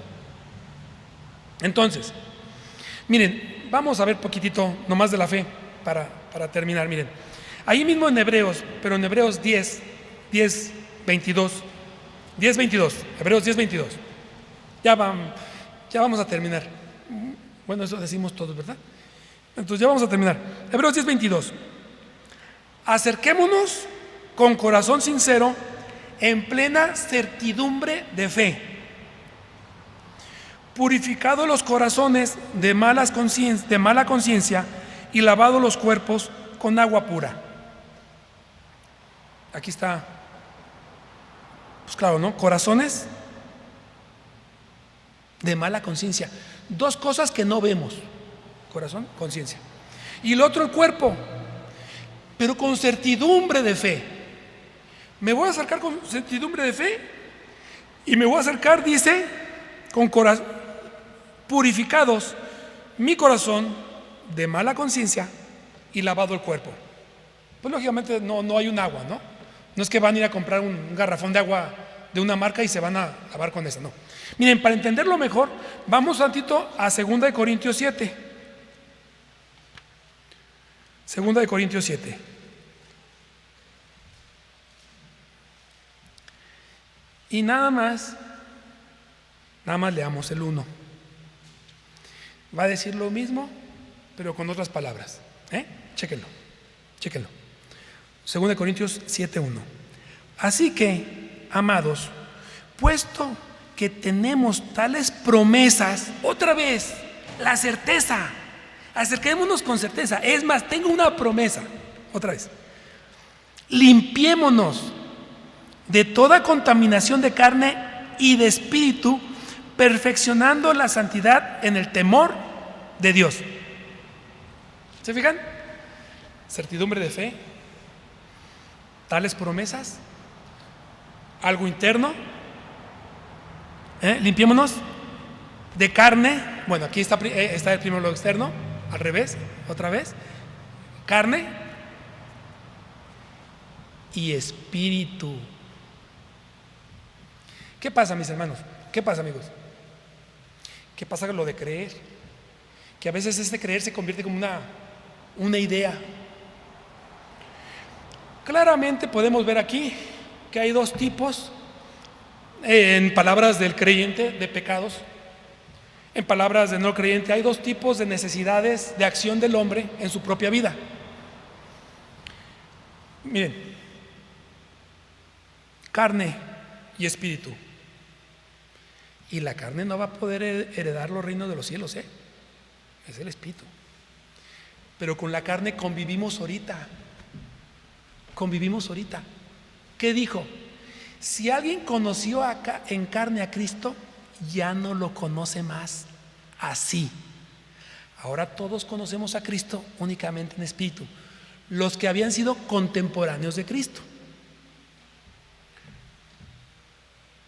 Entonces, miren, vamos a ver poquitito nomás de la fe para terminar. Miren, ahí mismo en Hebreos, pero en Hebreos 22, Hebreos 10, 22. Ya vamos a terminar. Bueno, eso decimos todos, ¿verdad? Entonces ya vamos a terminar. Hebreos 10, 22. Acerquémonos con corazón sincero, en plena certidumbre de fe, purificados los corazones de mala conciencia y lavados los cuerpos con agua pura. Aquí está, pues claro, ¿no? Corazones de mala conciencia. Dos cosas que no vemos: corazón, conciencia. Y el otro, el cuerpo, pero con certidumbre de fe. Me voy a acercar con certidumbre de fe y me voy a acercar, dice, con purificados mi corazón de mala conciencia y lavado el cuerpo. Pues lógicamente no hay un agua, ¿no? No es que van a ir a comprar un garrafón de agua de una marca y se van a lavar con esa, no. Miren, para entenderlo mejor, vamos tantito a 2 Corintios 7. 2 Corintios 7. Y nada más leamos el 1. Va a decir lo mismo, pero con otras palabras. Chéquenlo. 2 Corintios 7, 1. Así que, amados, puesto que tenemos tales promesas, otra vez, la certeza, acerquémonos con certeza. Es más, tengo una promesa, otra vez. Limpiémonos de toda contaminación de carne y de espíritu, perfeccionando la santidad en el temor de Dios. ¿Se fijan? Certidumbre de fe, tales promesas, algo interno. Limpiémonos de carne. Bueno, aquí está el primero lo externo, al revés, otra vez. Carne y espíritu. ¿Qué pasa, mis hermanos? ¿Qué pasa, amigos? ¿Qué pasa con lo de creer? Que a veces este creer se convierte como una idea. Claramente podemos ver aquí que hay dos tipos, en palabras del creyente, de pecados. En palabras del no creyente, hay dos tipos de necesidades de acción del hombre en su propia vida. Miren, carne y espíritu. Y la carne no va a poder heredar los reinos de los cielos, es el espíritu. Pero con la carne convivimos ahorita. ¿Qué dijo? Si alguien conoció acá en carne a Cristo, ya no lo conoce más así. Ahora todos conocemos a Cristo únicamente en espíritu, los que habían sido contemporáneos de Cristo.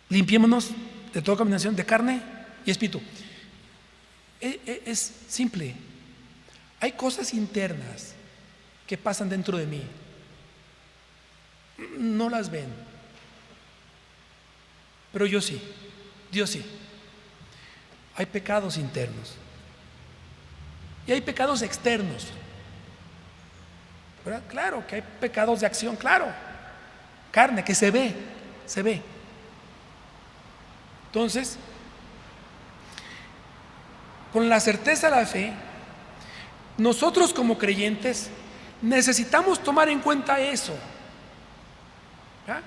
Limpiémonos de toda contaminación de carne y espíritu. Es simple. Hay cosas internas que pasan dentro de mí. No las ven, pero yo sí, Dios sí. Hay pecados internos y hay pecados externos, ¿verdad? Claro que hay pecados de acción, claro. Carne que se ve. Entonces, con la certeza de la fe, nosotros como creyentes necesitamos tomar en cuenta eso, ¿verdad?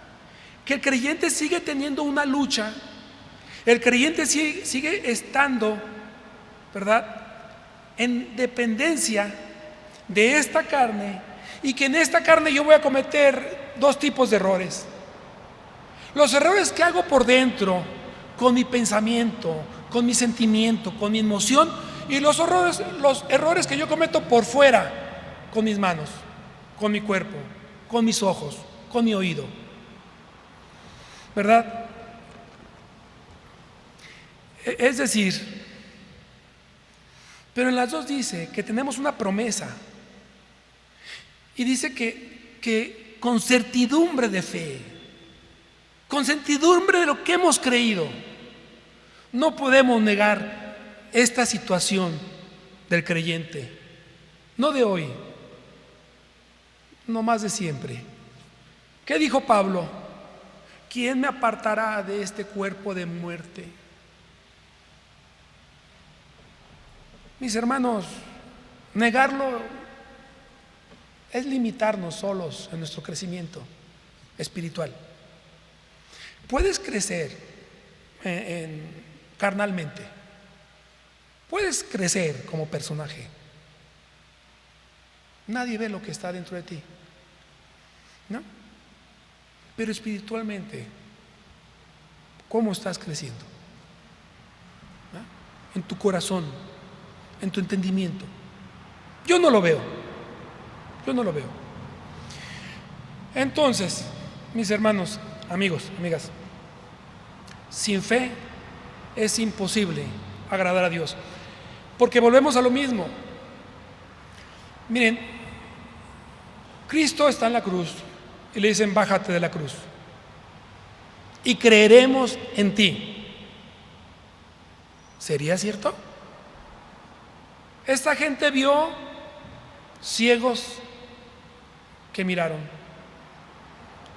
Que el creyente sigue teniendo una lucha, el creyente sigue estando, ¿verdad?, en dependencia de esta carne, y que en esta carne yo voy a cometer dos tipos de errores. Los errores que hago por dentro, con mi pensamiento, con mi sentimiento, con mi emoción, y los errores que yo cometo por fuera, con mis manos, con mi cuerpo, con mis ojos, con mi oído, ¿verdad? Es decir, pero en las dos dice que tenemos una promesa, y dice que con certidumbre de fe, con certidumbre de lo que hemos creído, no podemos negar esta situación del creyente, no de hoy, no más de siempre. ¿Qué dijo Pablo? ¿Quién me apartará de este cuerpo de muerte? Mis hermanos, negarlo es limitarnos solos en nuestro crecimiento espiritual. Puedes crecer carnalmente, puedes crecer como personaje. Nadie ve lo que está dentro de ti, ¿no? Pero espiritualmente, ¿cómo estás creciendo? ¿No? En tu corazón, en tu entendimiento. Yo no lo veo. Entonces, mis hermanos, amigos, amigas, sin fe es imposible agradar a Dios, porque volvemos a lo mismo. Miren, Cristo está en la cruz y le dicen: bájate de la cruz y creeremos en ti. ¿Sería cierto? Esta gente vio ciegos que miraron,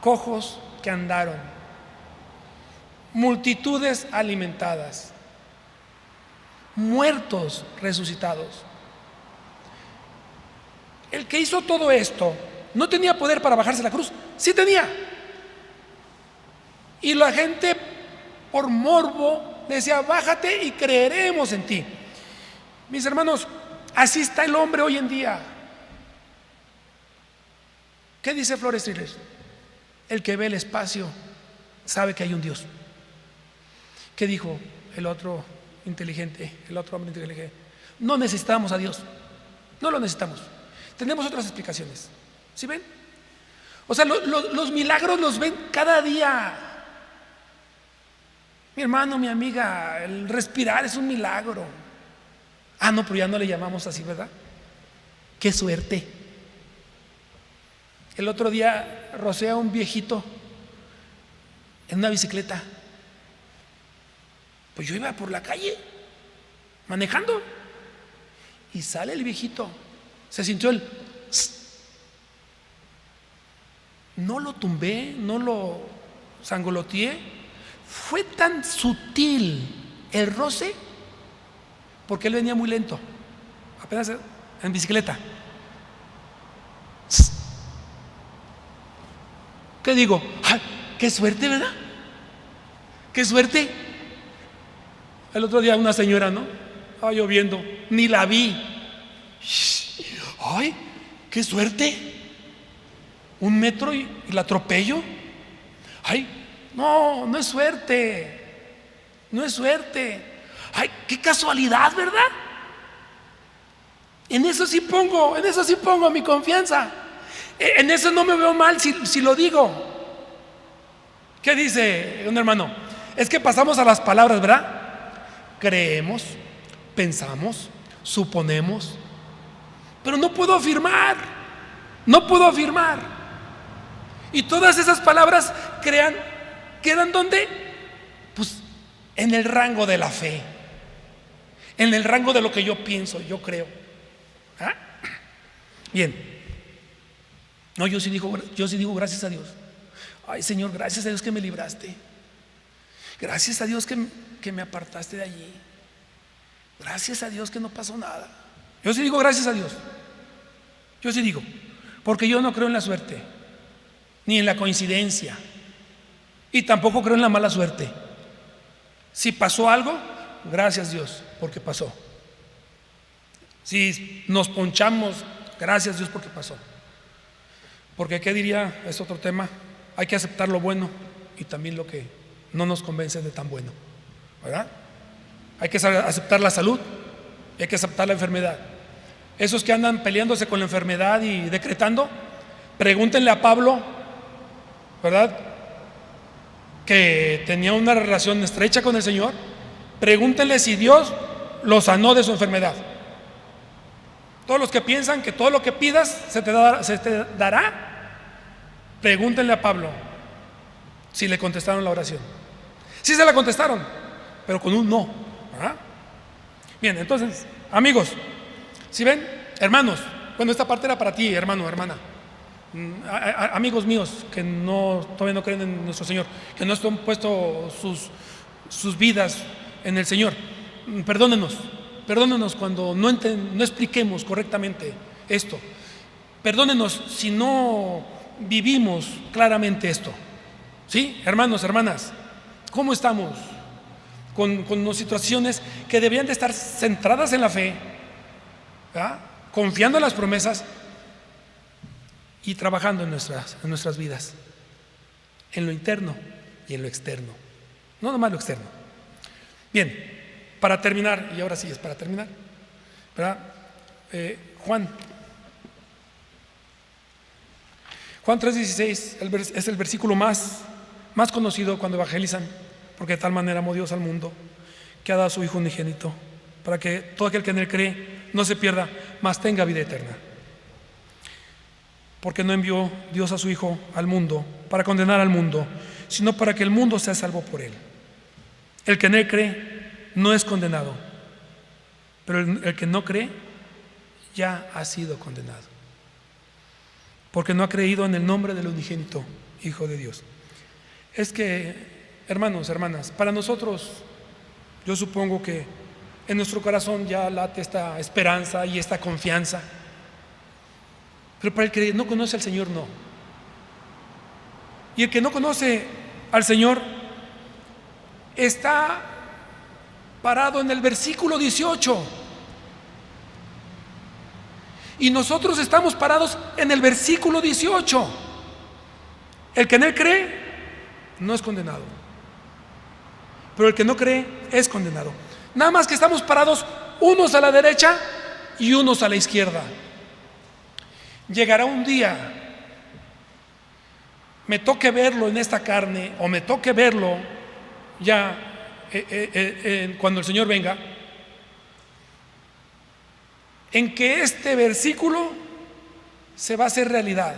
cojos que andaron, multitudes alimentadas, muertos resucitados. El que hizo todo esto no tenía poder para bajarse la cruz. Sí tenía. Y la gente, por morbo, decía: bájate y creeremos en ti. Mis hermanos, así está el hombre hoy en día. ¿Qué dice Flores Thriller? El que ve el espacio sabe que hay un Dios. ¿Qué dijo el otro inteligente, el otro hombre inteligente? No necesitamos a Dios, no lo necesitamos. Tenemos otras explicaciones. ¿Sí ven? O sea, los milagros los ven cada día. Mi hermano, mi amiga, el respirar es un milagro. Ah, no, pero ya no le llamamos así, ¿verdad? ¡Qué suerte! El otro día rocé a un viejito en una bicicleta. Pues yo iba por la calle manejando y sale el viejito. Se sintió el... No lo tumbé, no lo sangoloteé. Fue tan sutil el roce, porque él venía muy lento, apenas en bicicleta. ¿Qué digo? ¡Ay, qué suerte, ¿verdad? ¡Qué suerte! El otro día una señora, ¿no? Estaba lloviendo, ni la vi. ¡Ay, qué suerte! 1 metro y la atropello. ¡Ay, no, no es suerte! No es suerte. ¡Ay, qué casualidad!, ¿verdad? En eso sí pongo mi confianza. En eso no me veo mal si lo digo. ¿Qué dice un hermano? Es que pasamos a las palabras, ¿verdad? Creemos, pensamos, suponemos, pero no puedo afirmar. Y todas esas palabras quedan ¿dónde? Pues en el rango de la fe, en el rango de lo que yo pienso, yo creo. ¿Ah? Bien. No, yo sí digo gracias a Dios. Ay, Señor, gracias a Dios que me libraste. Gracias a Dios que me apartaste de allí. Gracias a Dios que no pasó nada. Yo sí digo gracias a Dios. Yo sí digo. Porque yo no creo en la suerte, ni en la coincidencia, y tampoco creo en la mala suerte. Si pasó algo, gracias Dios, porque pasó. Si nos ponchamos, gracias Dios, porque pasó. Porque ¿qué diría? Es otro tema. Hay que aceptar lo bueno y también lo que no nos convence de tan bueno, ¿verdad? Hay que aceptar la salud y hay que aceptar la enfermedad. Esos que andan peleándose con la enfermedad y decretando, pregúntenle a Pablo, ¿verdad?, que tenía una relación estrecha con el Señor. Pregúntenle si Dios lo sanó de su enfermedad. Todos los que piensan que todo lo que pidas se te dará, pregúntenle a Pablo si le contestaron la oración. Sí se la contestaron, pero con un no, ¿verdad? Bien, entonces, amigos, ¿sí ven? Hermanos, bueno, esta parte era para ti, hermano, hermana. Amigos míos que todavía no creen en nuestro Señor, que no han puesto sus vidas en el Señor, perdónenos cuando no expliquemos correctamente esto. Perdónenos si no vivimos claramente esto. ¿Sí? Hermanos, hermanas, ¿cómo estamos con situaciones que deberían de estar centradas en la fe, ¿verdad?, confiando en las promesas y trabajando en nuestras vidas, en lo interno y en lo externo, no nomás lo externo? Bien, para terminar, y ahora sí es para terminar, ¿verdad? Juan 3:16 es el versículo más conocido cuando evangelizan, porque de tal manera amó Dios al mundo que ha dado a su Hijo unigénito, para que todo aquel que en él cree no se pierda, mas tenga vida eterna. Porque no envió Dios a su Hijo al mundo para condenar al mundo, sino para que el mundo sea salvo por él. El que en él cree no es condenado, pero el que no cree ya ha sido condenado, porque no ha creído en el nombre del unigénito Hijo de Dios. Es que, hermanos, hermanas, para nosotros, yo supongo que en nuestro corazón ya late esta esperanza y esta confianza. Pero para el que no conoce al Señor, no. Y el que no conoce al Señor está parado en el versículo 18. Y nosotros estamos parados en el versículo 18. El que en él cree no es condenado, pero el que no cree es condenado. Nada más que estamos parados unos a la derecha y unos a la izquierda. Llegará un día, me toque verlo en esta carne o me toque verlo ya cuando el Señor venga, en que este versículo se va a hacer realidad,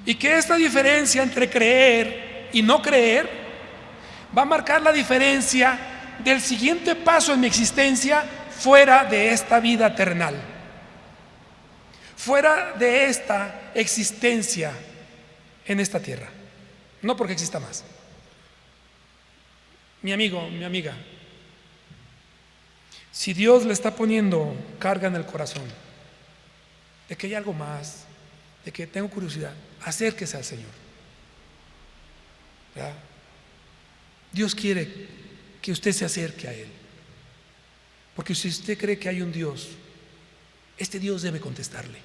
y que esta diferencia entre creer y no creer va a marcar la diferencia del siguiente paso en mi existencia fuera de esta vida terrenal, fuera de esta existencia en esta tierra. No porque exista más. Mi amigo, mi amiga, si Dios le está poniendo carga en el corazón de que hay algo más, de que tengo curiosidad, acérquese al Señor, ¿verdad? Dios quiere que usted se acerque a Él, porque si usted cree que hay un Dios, este Dios debe contestarle,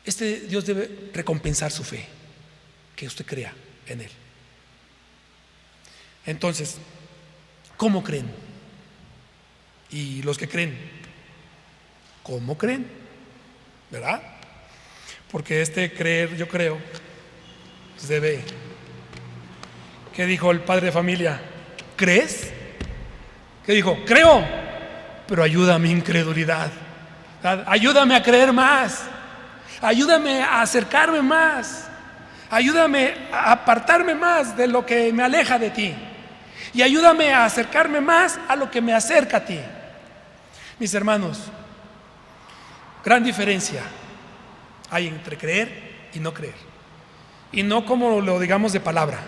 este Dios debe recompensar su fe, que usted crea en Él. Entonces, ¿cómo creen? Y los que creen, ¿cómo creen? ¿Verdad? Porque este creer, yo creo, se ve. ¿Qué dijo el padre de familia? ¿Crees? ¿Qué dijo? Creo, pero ayuda a mi incredulidad. Ayúdame a creer más. Ayúdame a acercarme más. Ayúdame a apartarme más de lo que me aleja de ti. Y ayúdame a acercarme más a lo que me acerca a ti. Mis hermanos, gran diferencia hay entre creer y no creer. Y no como lo digamos de palabra,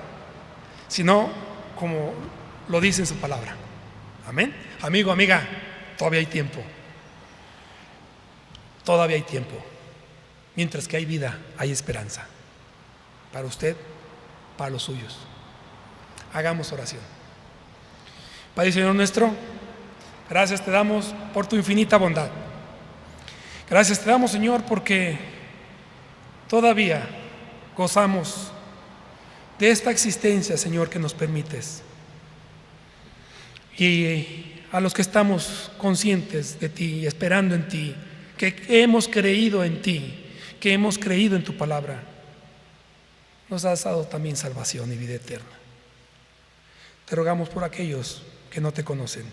sino como lo dice en su palabra. Amén. Amigo, amiga, todavía hay tiempo. Todavía hay tiempo. Mientras que hay vida, hay esperanza. Para usted, para los suyos. Hagamos oración. Padre y Señor nuestro, gracias te damos por tu infinita bondad. Gracias te damos, Señor, porque todavía gozamos de esta existencia, Señor, que nos permites. Y a los que estamos conscientes de ti, esperando en ti, que hemos creído en ti, que hemos creído en tu palabra, nos has dado también salvación y vida eterna. Te rogamos por aquellos que no te conocen.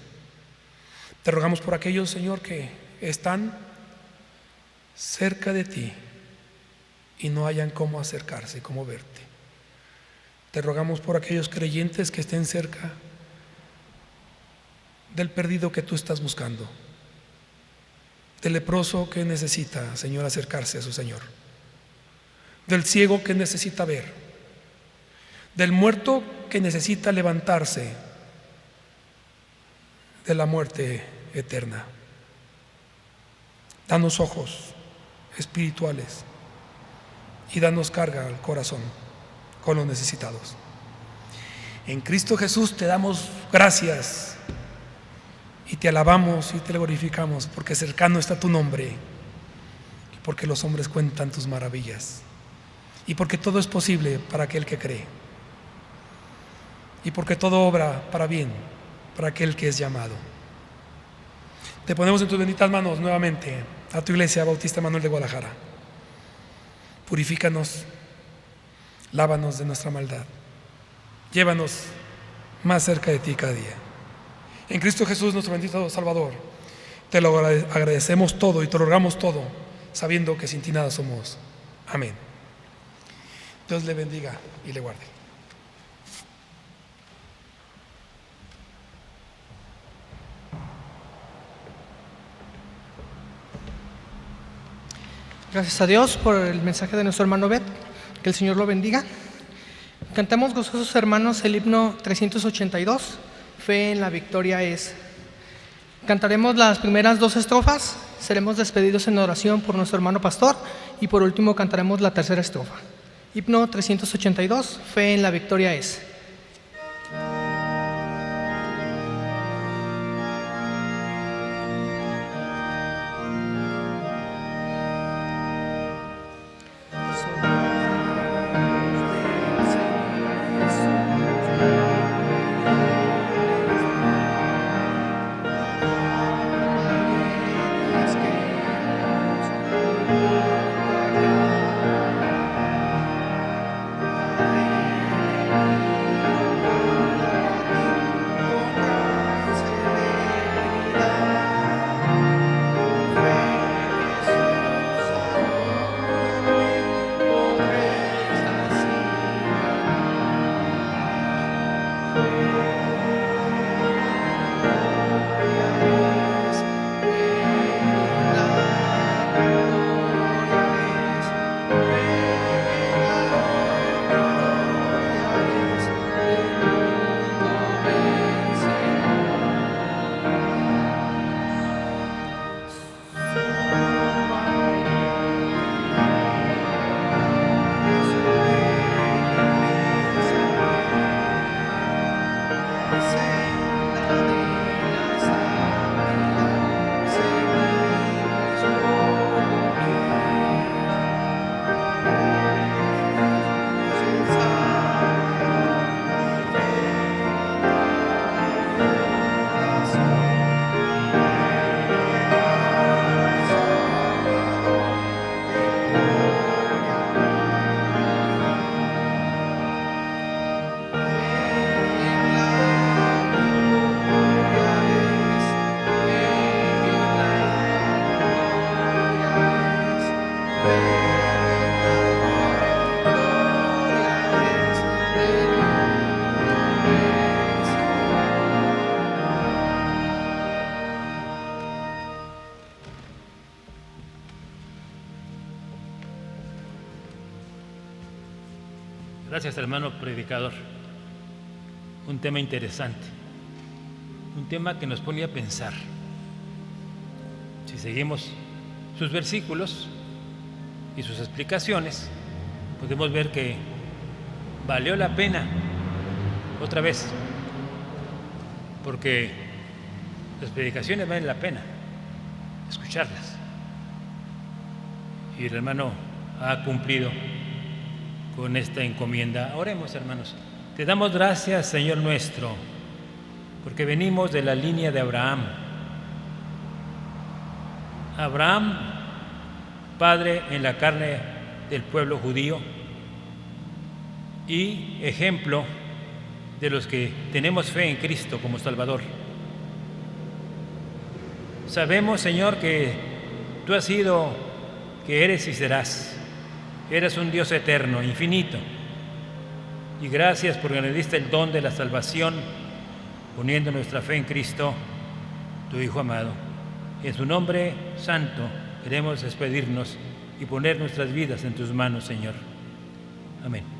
Te rogamos por aquellos, Señor, que están cerca de ti y no hayan cómo acercarse, cómo verte. Te rogamos por aquellos creyentes que estén cerca del perdido que tú estás buscando, del leproso que necesita, Señor, acercarse a su Señor, del ciego que necesita ver, del muerto que necesita levantarse de la muerte eterna. Danos ojos espirituales y danos carga al corazón con los necesitados. En Cristo Jesús te damos gracias y te alabamos y te glorificamos, porque cercano está tu nombre, porque los hombres cuentan tus maravillas, y porque todo es posible para aquel que cree, y porque todo obra para bien para aquel que es llamado. Te ponemos en tus benditas manos nuevamente a tu Iglesia Bautista Manuel de Guadalajara. Purifícanos, lávanos de nuestra maldad, llévanos más cerca de ti cada día. En Cristo Jesús, nuestro bendito Salvador, te lo agradecemos todo y te lo rogamos todo, sabiendo que sin ti nada somos. Amén. Dios le bendiga y le guarde. Gracias a Dios por el mensaje de nuestro hermano Bet. Que el Señor lo bendiga. Cantamos gozosos, hermanos, el himno 382, Fe en la victoria es. Cantaremos las primeras 2 estrofas, seremos despedidos en oración por nuestro hermano pastor y por último cantaremos la tercera estrofa. Himno 382, Fe en la victoria es. Gracias, hermano predicador. Un tema interesante, un tema que nos pone a pensar. Si seguimos sus versículos, y sus explicaciones, podemos ver que valió la pena otra vez, porque las predicaciones valen la pena escucharlas. Y el hermano ha cumplido con esta encomienda. Oremos, hermanos. Te damos gracias, Señor nuestro, porque venimos de la línea de Abraham. Abraham, padre en la carne del pueblo judío y ejemplo de los que tenemos fe en Cristo como Salvador. Sabemos, Señor, que tú has sido, que eres y serás. Eres un Dios eterno, infinito. Y gracias porque nos diste el don de la salvación, poniendo nuestra fe en Cristo, tu Hijo amado. En su nombre santo queremos despedirnos y poner nuestras vidas en tus manos, Señor. Amén.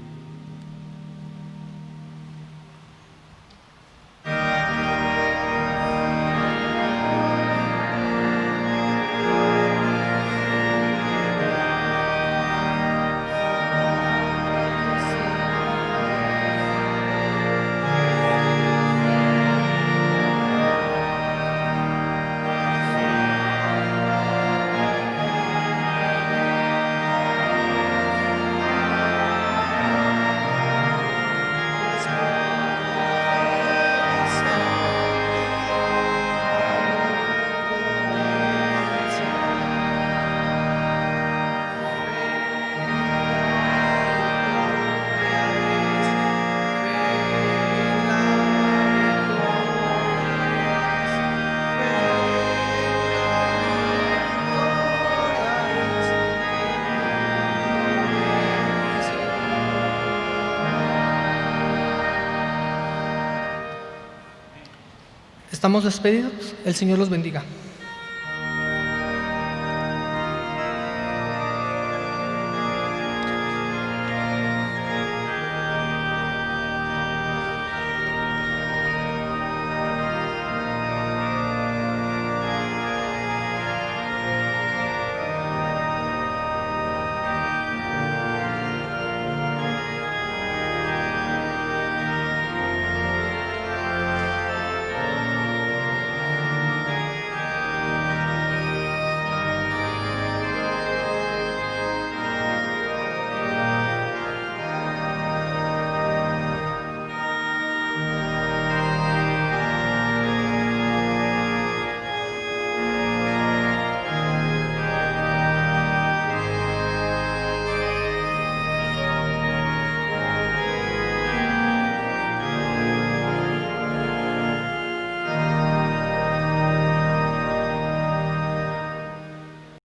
Estamos despedidos. El Señor los bendiga.